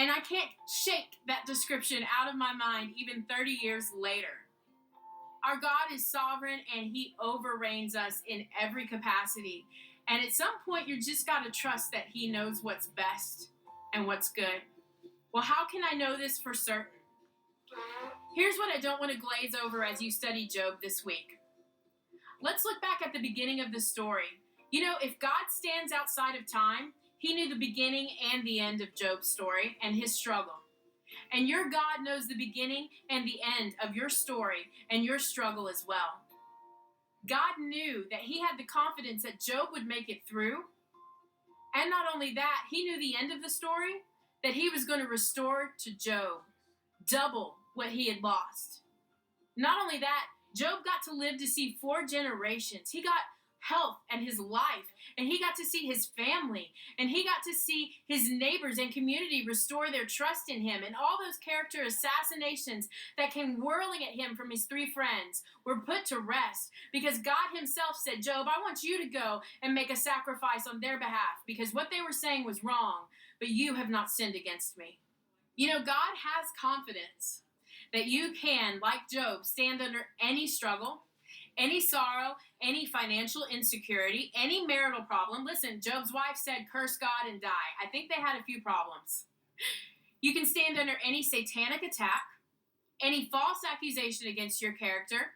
And I can't shake that description out of my mind even 30 years later. Our God is sovereign and he overreigns us in every capacity. And at some point, you just got to trust that he knows what's best and what's good. Well, how can I know this for certain? Here's what I don't want to glaze over as you study Job this week. Let's look back at the beginning of the story. You know, if God stands outside of time, he knew the beginning and the end of Job's story and his struggle. And your God knows the beginning and the end of your story and your struggle as well. God knew that he had the confidence that Job would make it through. And not only that, he knew the end of the story, that he was going to restore to Job double what he had lost. Not only that, Job got to live to see 4 generations. He got health and his life, and he got to see his family, and he got to see his neighbors and community restore their trust in him, and all those character assassinations that came whirling at him from his 3 friends were put to rest because God himself said, Job, I want you to go and make a sacrifice on their behalf because what they were saying was wrong, but you have not sinned against me. You know, God has confidence that you can, like Job, stand under any struggle, any sorrow, any financial insecurity, any marital problem. Listen, Job's wife said, curse God and die. I think they had a few problems. You can stand under any satanic attack, any false accusation against your character.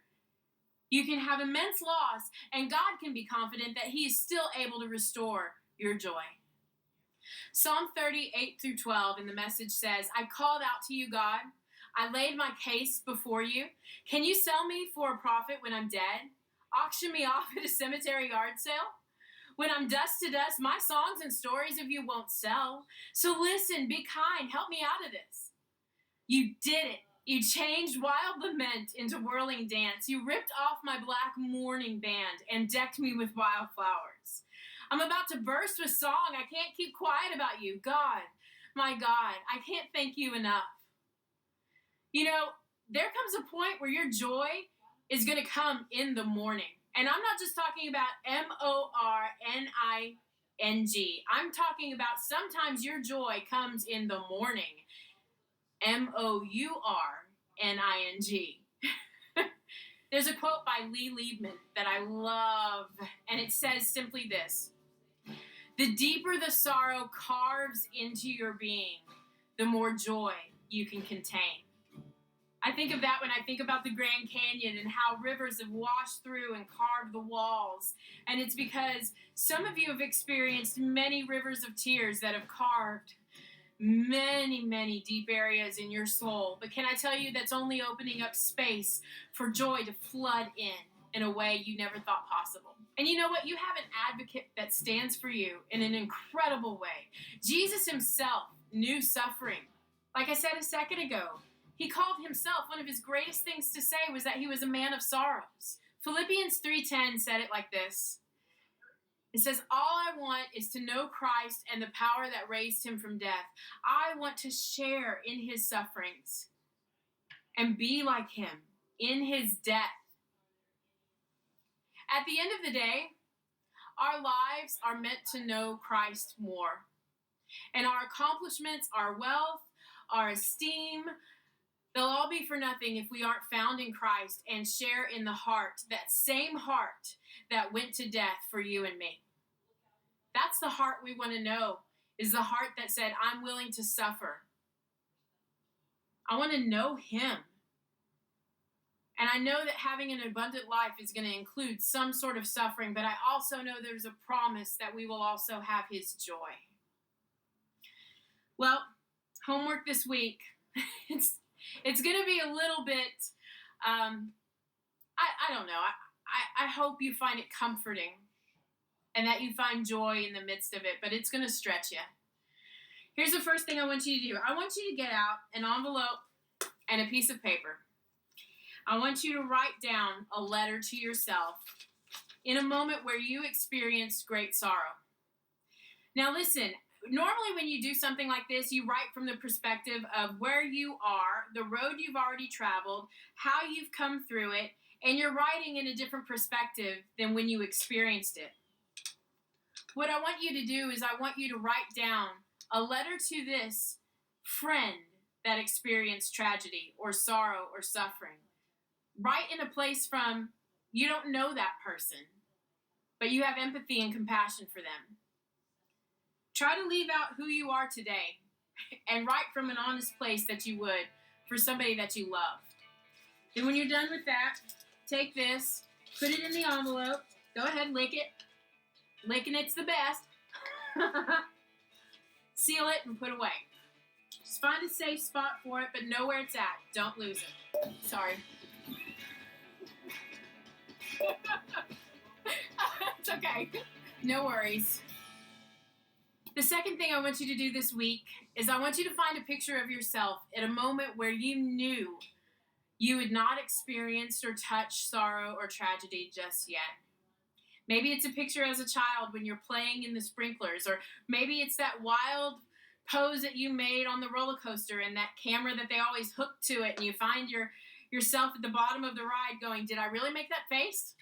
You can have immense loss, and God can be confident that he is still able to restore your joy. Psalm 38 through 12 in the Message says, I called out to you, God. I laid my case before you. Can you sell me for a profit when I'm dead? Auction me off at a cemetery yard sale? When I'm dust to dust, my songs and stories of you won't sell. So listen, be kind, help me out of this. You did it. You changed wild lament into whirling dance. You ripped off my black mourning band and decked me with wildflowers. I'm about to burst with song. I can't keep quiet about you. God, my God, I can't thank you enough. You know, there comes a point where your joy is going to come in the morning. And I'm not just talking about morning. I'm talking about sometimes your joy comes in the morning. mourning. There's a quote by Lee Liebman that I love, and it says simply this: the deeper the sorrow carves into your being, the more joy you can contain. I think of that when I think about the Grand Canyon and how rivers have washed through and carved the walls. And it's because some of you have experienced many rivers of tears that have carved many, many deep areas in your soul. But can I tell you, that's only opening up space for joy to flood in a way you never thought possible. And you know what? You have an advocate that stands for you in an incredible way. Jesus himself knew suffering. Like I said a second ago, he called himself, one of his greatest things to say was that he was a man of sorrows. Philippians 3:10 said it like this. It says, all I want is to know Christ and the power that raised him from death. I want to share in his sufferings and be like him in his death. At the end of the day, our lives are meant to know Christ more. And our accomplishments, our wealth, our esteem, they'll all be for nothing if we aren't found in Christ and share in the heart, that same heart that went to death for you and me. That's the heart we want to know, is the heart that said, I'm willing to suffer. I want to know him. And I know that having an abundant life is going to include some sort of suffering, but I also know there's a promise that we will also have his joy. Well, homework this week. It's going to be a little bit, I don't know. I hope you find it comforting and that you find joy in the midst of it, but it's going to stretch you. Here's the first thing I want you to do. I want you to get out an envelope and a piece of paper. I want you to write down a letter to yourself in a moment where you experienced great sorrow. Now listen, normally when you do something like this, you write from the perspective of where you are, the road you've already traveled, how you've come through it, and you're writing in a different perspective than when you experienced it. What I want you to do is I want you to write down a letter to this friend that experienced tragedy or sorrow or suffering. Write in a place from you don't know that person, but you have empathy and compassion for them. Try to leave out who you are today and write from an honest place that you would for somebody that you love. And when you're done with that, take this, put it in the envelope, go ahead, lick it. Licking it's the best. Seal it and put away. Just find a safe spot for it, but know where it's at. Don't lose it. Sorry. It's okay. No worries. The second thing I want you to do this week is I want you to find a picture of yourself at a moment where you knew you had not experienced or touched sorrow or tragedy just yet. Maybe it's a picture as a child when you're playing in the sprinklers, or maybe it's that wild pose that you made on the roller coaster and that camera that they always hook to it, and you find yourself at the bottom of the ride going, did I really make that face?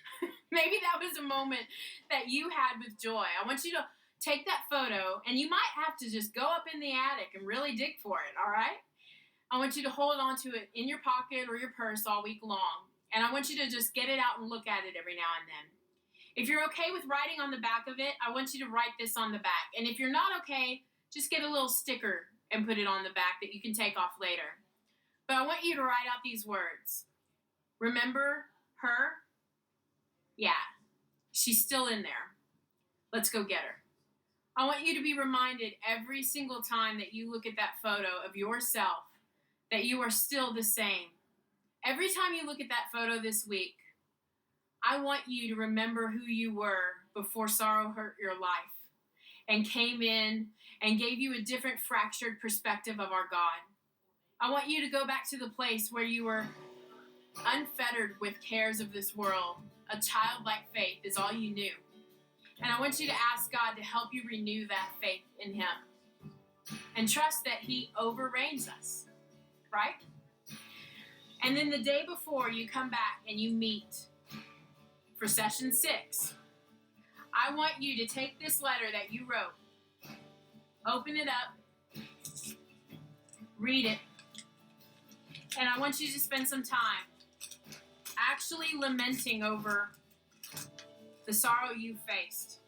Maybe that was a moment that you had with joy. I want you to take that photo, and you might have to just go up in the attic and really dig for it, all right? I want you to hold on to it in your pocket or your purse all week long, and I want you to just get it out and look at it every now and then. If you're okay with writing on the back of it, I want you to write this on the back. And if you're not okay, just get a little sticker and put it on the back that you can take off later. But I want you to write out these words. Remember her? Yeah, she's still in there. Let's go get her. I want you to be reminded every single time that you look at that photo of yourself that you are still the same. Every time you look at that photo this week, I want you to remember who you were before sorrow hurt your life and came in and gave you a different fractured perspective of our God. I want you to go back to the place where you were unfettered with cares of this world. A childlike faith is all you knew. And I want you to ask God to help you renew that faith in Him and trust that He overreigns us, right? And then the day before you come back and you meet for session 6, I want you to take this letter that you wrote, open it up, read it, and I want you to spend some time actually lamenting over the sorrow you faced.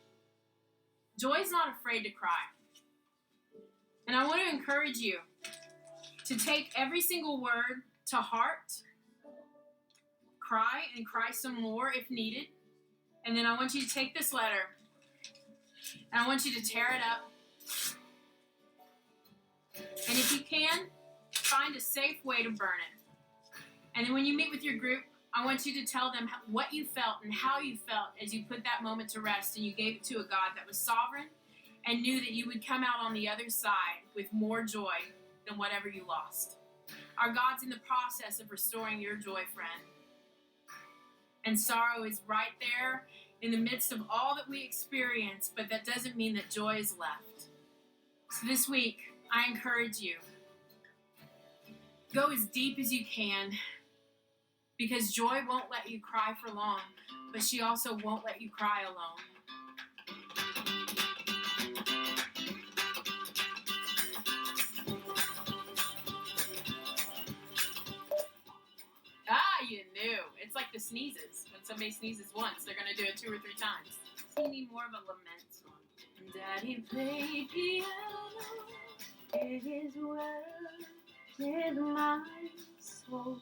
Joy's not afraid to cry. And I want to encourage you to take every single word to heart, cry and cry some more if needed. And then I want you to take this letter and I want you to tear it up. And if you can, find a safe way to burn it. And then when you meet with your group, I want you to tell them what you felt and how you felt as you put that moment to rest and you gave it to a God that was sovereign and knew that you would come out on the other side with more joy than whatever you lost. Our God's in the process of restoring your joy, friend. And sorrow is right there in the midst of all that we experience, but that doesn't mean that joy is left. So this week, I encourage you, go as deep as you can, because joy won't let you cry for long, but she also won't let you cry alone. You knew. It's like the sneezes. When somebody sneezes once, they're going to do it 2 or 3 times. So you need more of a lament song. Daddy played piano. It is well with my soul.